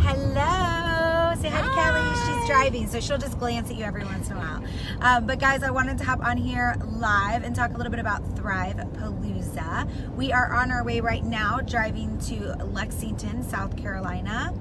Hello. Say hi to Kellie. She's driving, so she'll just glance at you every once in a while. But guys, I wanted to hop on here live and talk a little bit about Thrivepooloza. We are on our way right now, driving to Lexington, South Carolina,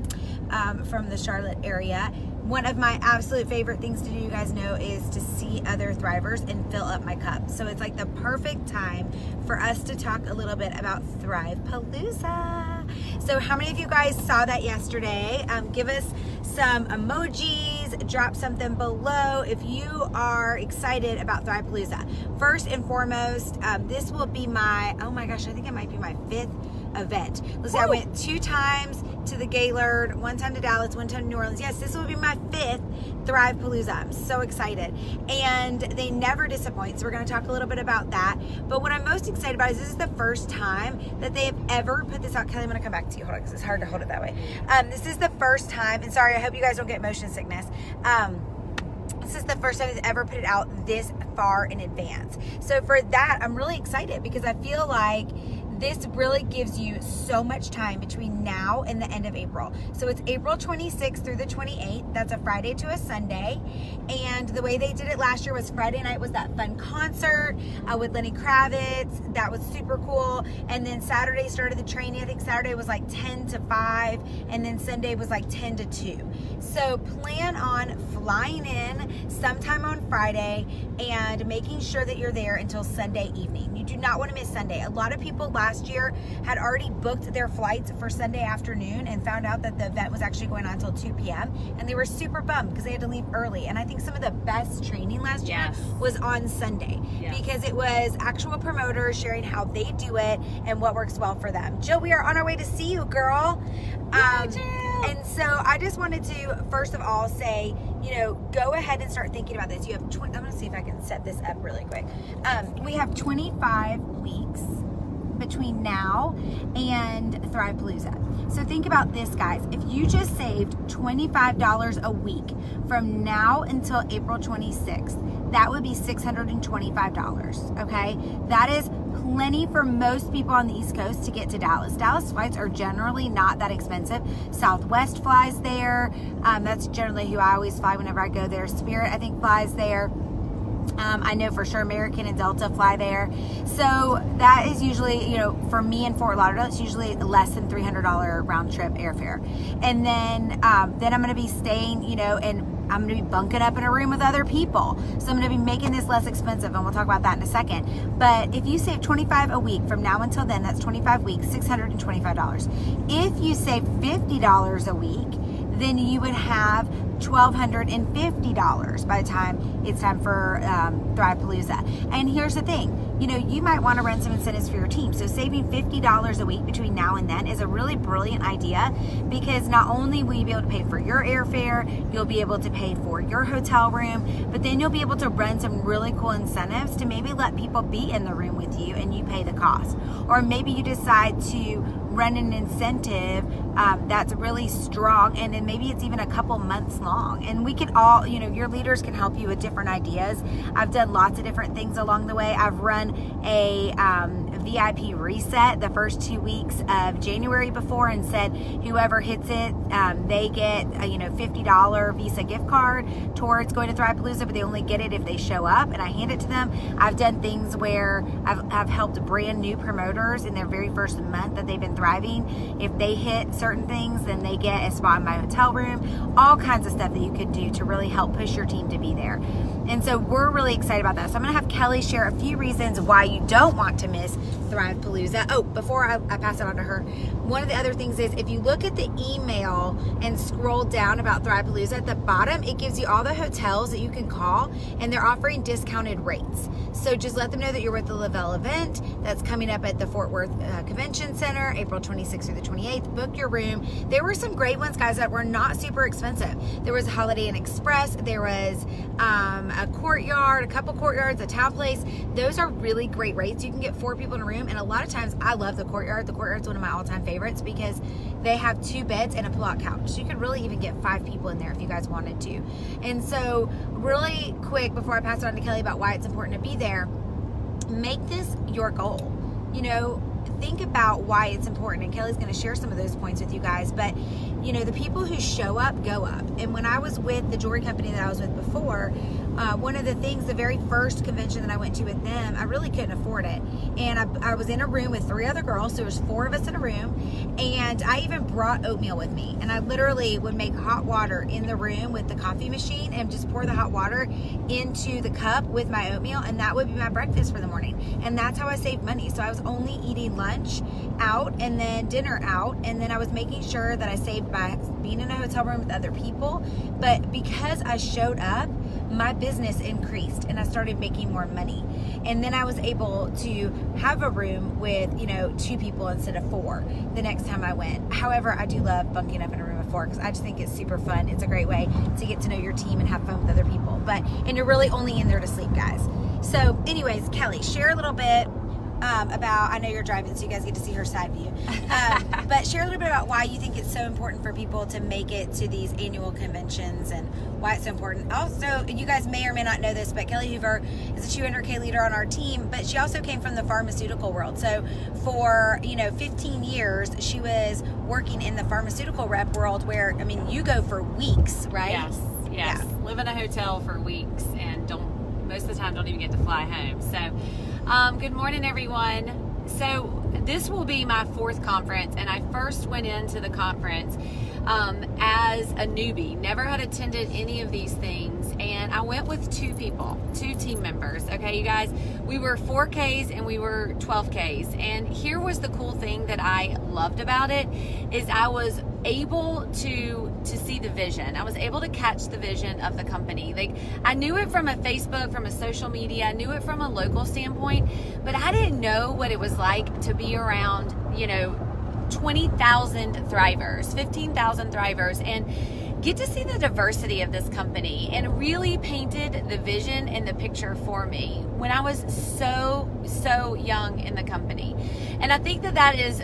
from the Charlotte area. One of my absolute favorite things to do, you guys know, is to see other Thrivers and fill up my cup. So it's like the perfect time for us to talk a little bit about Thrivepooloza. So how many of you guys saw that yesterday? Give us some emojis, drop something below if you are excited about Thrivepooloza. First and foremost, this will be my, oh my gosh, I think it might be my 5th event. Let's see, I went 2 times to the Gaylord, 1 time to Dallas, 1 time to New Orleans. Yes, this will be my 5th Thrivepooloza. I'm so excited. And they never disappoint, so we're going to talk a little bit about that. But what I'm most excited about is this is the first time that they have ever put this out. Kellie, I'm going to come back to you. Hold on, because it's hard to hold it that way. This is the first time, and sorry, I hope you guys don't get motion sickness. This is the first time they've ever put it out this far in advance. So for that, I'm really excited because I feel like this really gives you so much time between now and the end of April. So it's April 26th through the 28th. That's a Friday to a Sunday. And the way they did it last year was Friday night was that fun concert with Lenny Kravitz. That was super cool. And then Saturday started the training. I think Saturday was like 10 to 5. And then Sunday was like 10 to 2. So plan on flying in sometime on Friday and making sure that you're there until Sunday evening. You do not want to miss Sunday. A lot of people last year had already booked their flights for Sunday afternoon and found out that the event was actually going on until 2 p.m. and they were super bummed because they had to leave early. And I think some of the best training last year was on Sunday because it was actual promoters sharing how they do it and what works well for them. Jill, we are on our way to see you, girl. And so I just wanted to, first of all, say, you know, go ahead and start thinking about this. You have 20, I'm going to see if I can set this up really quick. We have 25 weeks between now and Thrivepooloza. So think about this, guys. If you just saved $25 a week from now until April 26th, that would be $625, okay? That is plenty for most people on the East Coast to get to Dallas. Dallas flights are generally not that expensive. Southwest flies there. That's generally who I always fly whenever I go there. Spirit, I think, flies there. I know for sure American and Delta fly there. So that is usually, you know, for me in Fort Lauderdale, it's usually less than $300 round trip airfare. And then I'm going to be staying, you know, and I'm going to be bunking up in a room with other people. So I'm going to be making this less expensive, and we'll talk about that in a second. But if you save $25 a week from now until then, that's 25 weeks, $625. If you save $50 a week, then you would have $1,250 by the time it's time for Thrivepooloza. And here's the thing, you know, you might want to run some incentives for your team. So saving $50 a week between now and then is a really brilliant idea because not only will you be able to pay for your airfare, you'll be able to pay for your hotel room, but then you'll be able to run some really cool incentives to maybe let people be in the room with you and you pay the cost. Or maybe you decide to run an incentive that's really strong, and then maybe it's even a couple months long. And we can all, you know, your leaders can help you with different ideas. I've done lots of different things along the way. I've run a VIP reset the first 2 weeks of January before and said whoever hits it, they get a, you know, $50 Visa gift card towards going to Thrivepooloza, but they only get it if they show up, and I hand it to them. I've done things where I've helped brand new promoters in their very first month that they've been thriving. If they hit certain things, then they get a spot in my hotel room. All kinds of stuff that you could do to really help push your team to be there. And so we're really excited about that. So I'm going to have Kellie share a few reasons why you don't want to miss Thrivepooloza. Oh, before I pass it on to her, one of the other things is if you look at the email and scroll down about Thrivepooloza, at the bottom it gives you all the hotels that you can call, and they're offering discounted rates. So just let them know that you're with the Le-Vel event that's coming up at the Fort Worth Convention Center, April 26th through the 28th. Book your room. There were some great ones, guys, that were not super expensive. There was Holiday Inn Express. There was a Courtyard, a couple Courtyards, a Town Place. Those are really great rates. You can get 4 people in a room, and a lot of times I love the Courtyard. The Courtyard's one of my all-time favorites because they have 2 beds and a pull-out couch. So you could really even get 5 people in there if you guys wanted to. And so really quick, before I pass it on to Kellie about why it's important to be there, make this your goal. You know, think about why it's important, and Kellie's going to share some of those points with you guys, but you know, the people who show up go up. And when I was with the jewelry company that I was with before, one of the things, the very first convention that I went to with them, I really couldn't afford it. And I was in a room with 3 other girls, so there was 4 of us in a room, and I even brought oatmeal with me. And I literally would make hot water in the room with the coffee machine and just pour the hot water into the cup with my oatmeal, and that would be my breakfast for the morning. And that's how I saved money. So I was only eating lunch out and then dinner out, and then I was making sure that I saved by being in a hotel room with other people. But because I showed up, my business increased and I started making more money. And then I was able to have a room with, you know, 2 people instead of 4 the next time I went. However, I do love bunking up in a room of 4 because I just think it's super fun. It's a great way to get to know your team and have fun with other people. And you're really only in there to sleep, guys. So anyways, Kellie, share a little bit about, I know you're driving, so you guys get to see her side view, but share a little bit about why you think it's so important for people to make it to these annual conventions and why it's so important. Also, you guys may or may not know this, but Kellie Hoover is a 200K leader on our team, but she also came from the pharmaceutical world. So for, you know, 15 years, she was working in the pharmaceutical rep world where, I mean, you go for weeks, right? Yes. Yeah. Live in a hotel for weeks and most of the time don't even get to fly home. So good morning, everyone. So this will be my 4th conference, and I first went into the conference as a newbie, never had attended any of these things, and I went with 2 people, 2 team members. Okay, you guys, we were 4Ks and we were 12Ks, and here was the cool thing that I loved about it is I was able to see the vision. I was able to catch the vision of the company. Like, I knew it from a Facebook, from a social media, I knew it from a local standpoint, but I didn't know what it was like to be around, you know, 20,000 Thrivers, 15,000 Thrivers, and get to see the diversity of this company, and really painted the vision and the picture for me when I was so young in the company. And I think that is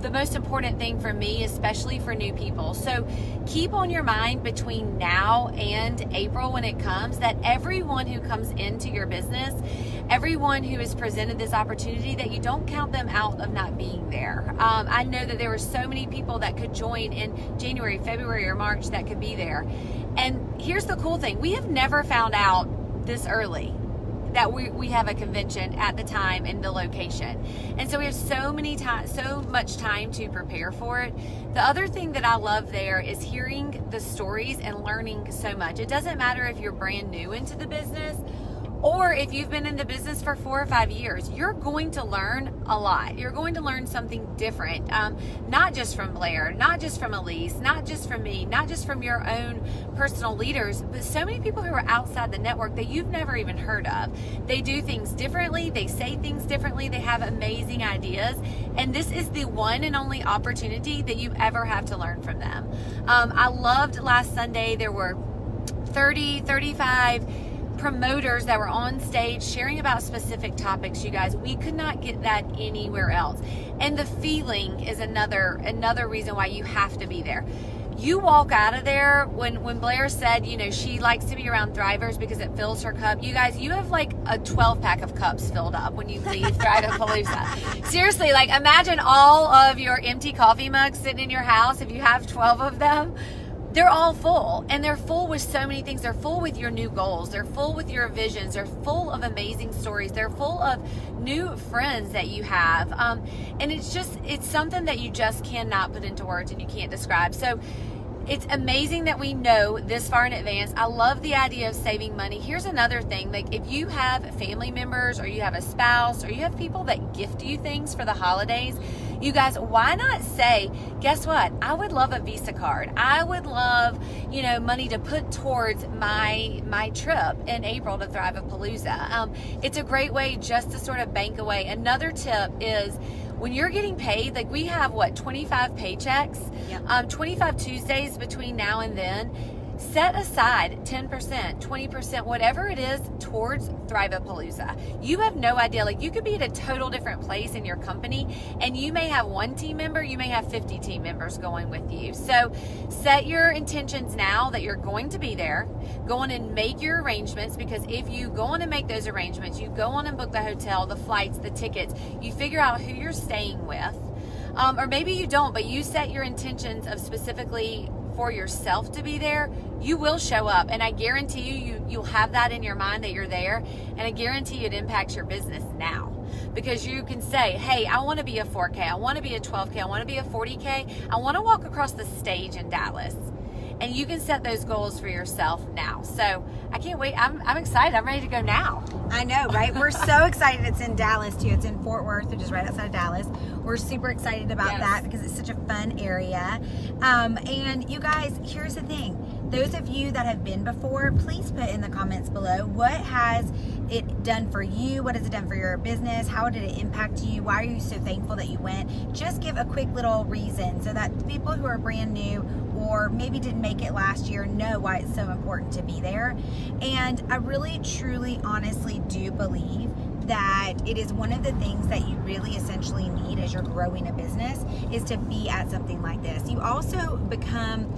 the most important thing for me, especially for new people. So keep on your mind between now and April when it comes, that everyone who comes into your business, everyone who is presented this opportunity, that you don't count them out of not being there. I know that there were so many people that could join in January, February, or March that could be there. And here's the cool thing. We have never found out this early that we have a convention at the time and the location. And so we have so much time to prepare for it. The other thing that I love there is hearing the stories and learning so much. It doesn't matter if you're brand new into the business or if you've been in the business for 4 or 5 years, you're going to learn a lot. You're going to learn something different, not just from Blair, not just from Elise, not just from me, not just from your own personal leaders, but so many people who are outside the network that you've never even heard of. They do things differently. They say things differently. They have amazing ideas. And this is the one and only opportunity that you ever have to learn from them. I loved last Sunday. There were 30, 35 promoters that were on stage sharing about specific topics. You guys, we could not get that anywhere else. And the feeling is another reason why you have to be there. You walk out of there, when Blair said, you know, she likes to be around Thrivers because it fills her cup. You guys, you have like a 12-pack of cups filled up when you leave Thrivepooloza. Seriously, like, imagine all of your empty coffee mugs sitting in your house. If you have 12 of them, they're all full, and they're full with so many things. They're full with your new goals. They're full with your visions. They're full of amazing stories. They're full of new friends that you have. And it's something that you just cannot put into words and you can't describe. So it's amazing that we know this far in advance. I love the idea of saving money. Here's another thing. Like, if you have family members or you have a spouse or you have people that gift you things for the holidays, you guys, why not say, guess what? I would love a Visa card. I would love, you know, money to put towards my trip in April to Thrivepooloza. It's a great way just to sort of bank away. Another tip is, when you're getting paid, like, we have 25 paychecks, 25 Tuesdays between now and then. set aside 10%, 20%, whatever it is towards Thrivepooloza. You have no idea. Like, you could be at a total different place in your company, and you may have one team member, you may have 50 team members going with you. So set your intentions now that you're going to be there. Go on and make your arrangements, because if you go on and make those arrangements, you go on and book the hotel, the flights, the tickets, you figure out who you're staying with. Or maybe you don't, but you set your intentions of specifically for yourself to be there, you will show up. And I guarantee you'll have that in your mind that you're there. And I guarantee it impacts your business now. Because you can say, hey, I want to be a 4K, I want to be a 12K, I want to be a 40K, I want to walk across the stage in Dallas. And you can set those goals for yourself now. So I can't wait. I'm excited. I'm ready to go now. I know, right? We're so excited. It's in Dallas too. It's in Fort Worth, which is right outside of Dallas. We're super excited about that because it's such a fun area. And you guys, here's the thing. Those of you that have been before, please put in the comments below, what has it done for you? What has it done for your business? How did it impact you? Why are you so thankful that you went? Just give a quick little reason so that people who are brand new or maybe didn't make it last year know why it's so important to be there. And I really, truly, honestly do believe that it is one of the things that you really essentially need as you're growing a business is to be at something like this. You also become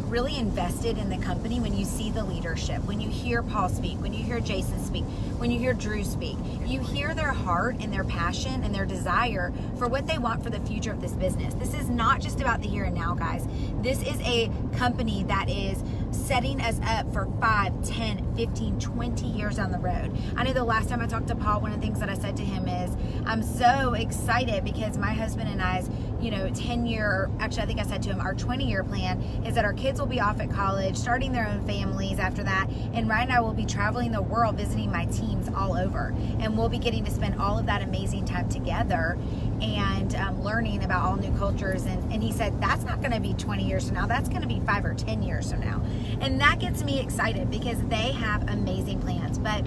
really invested in the company when you see the leadership, when you hear Paul speak, when you hear Jason speak, when you hear Drew speak. You hear their heart and their passion and their desire for what they want for the future of this business. This is not just about the here and now, guys. This is a company that is setting us up for 5, 10, 15, 20 years down the road. I know the last time I talked to Paul, one of the things that I said to him is, I'm so excited because my husband and I's, 10-year, actually I think I said to him, our 20-year plan is that our kids will be off at college, starting their own families after that, and Ryan and I will be traveling the world, visiting my teams all over, and we'll be getting to spend all of that amazing time together and learning about all new cultures. And he said, that's not going to be 20 years from now, that's going to be 5 or 10 years from now. And that gets me excited because they have amazing plans, but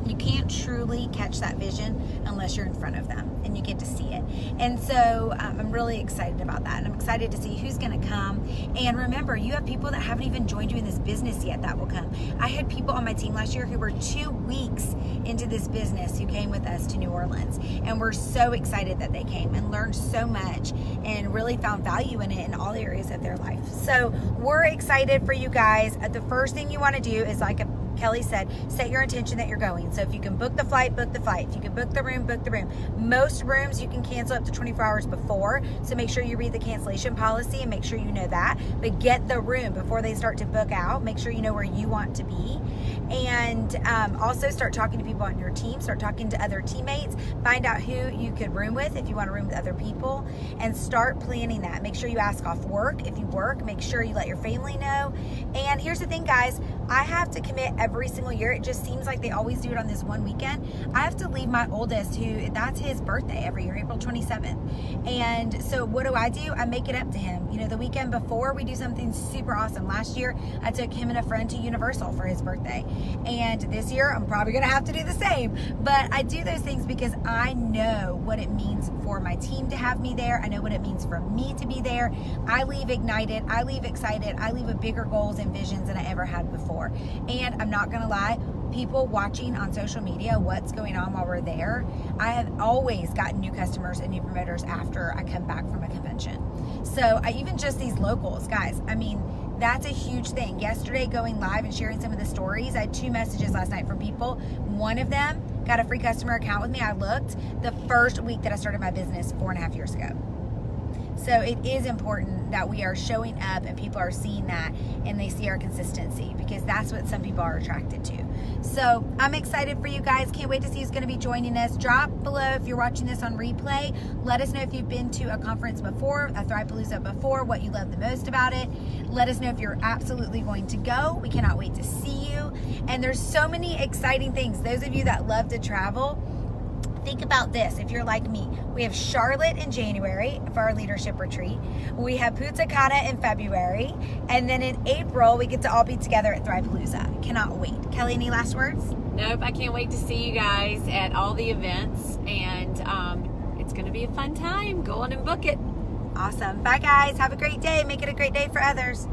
you can't truly catch that vision unless you're in front of them and you get to see it. And so I'm really excited about that. And I'm excited to see who's going to come. And remember, you have people that haven't even joined you in this business yet that will come. I had people on my team last year who were 2 weeks into this business who came with us to New Orleans. And we're so excited that they came and learned so much and really found value in it in all areas of their life. So we're excited for you guys. The first thing you want to do is, like Kellie said, set your intention that you're going. So if you can book the flight, book the flight. If you can book the room, book the room. Most rooms you can cancel up to 24 hours before. So make sure you read the cancellation policy and make sure you know that. But get the room before they start to book out. Make sure you know where you want to be. And also start talking to people on your team. Start talking to other teammates. Find out who you could room with if you want to room with other people. And start planning that. Make sure you ask off work. If you work, make sure you let your family know. And here's the thing, guys. I have to commit every single year. It just seems like they always do it on this one weekend. I have to leave my oldest, that's his birthday every year, April 27th. And so what do? I make it up to him. The weekend before, we do something super awesome. Last year, I took him and a friend to Universal for his birthday. And this year, I'm probably going to have to do the same. But I do those things because I know what it means for my team to have me there. I know what it means for me to be there. I leave ignited. I leave excited. I leave with bigger goals and visions than I ever had before. And I'm not going to lie, people watching on social media what's going on while we're there, I have always gotten new customers and new promoters after I come back from a convention. So even just these locals, guys, that's a huge thing. Yesterday, going live and sharing some of the stories, I had 2 messages last night from people. One of them got a free customer account with me. I looked the first week that I started my business 4.5 years ago. So it is important that we are showing up and people are seeing that and they see our consistency, because that's what some people are attracted to. So I'm excited for you guys. Can't wait to see who's going to be joining us. Drop below if you're watching this on replay. Let us know if you've been to a conference before, a Thrivepooloza before, what you love the most about it. Let us know if you're absolutely going to go. We cannot wait to see you. And there's so many exciting things. Those of you that love to travel, think about this. If you're like me, we have Charlotte in January for our leadership retreat. We have Punta Cana in February. And then in April, we get to all be together at Thrivepooloza. Cannot wait. Kellie, any last words? Nope. I can't wait to see you guys at all the events. And it's going to be a fun time. Go on and book it. Awesome. Bye, guys. Have a great day. Make it a great day for others.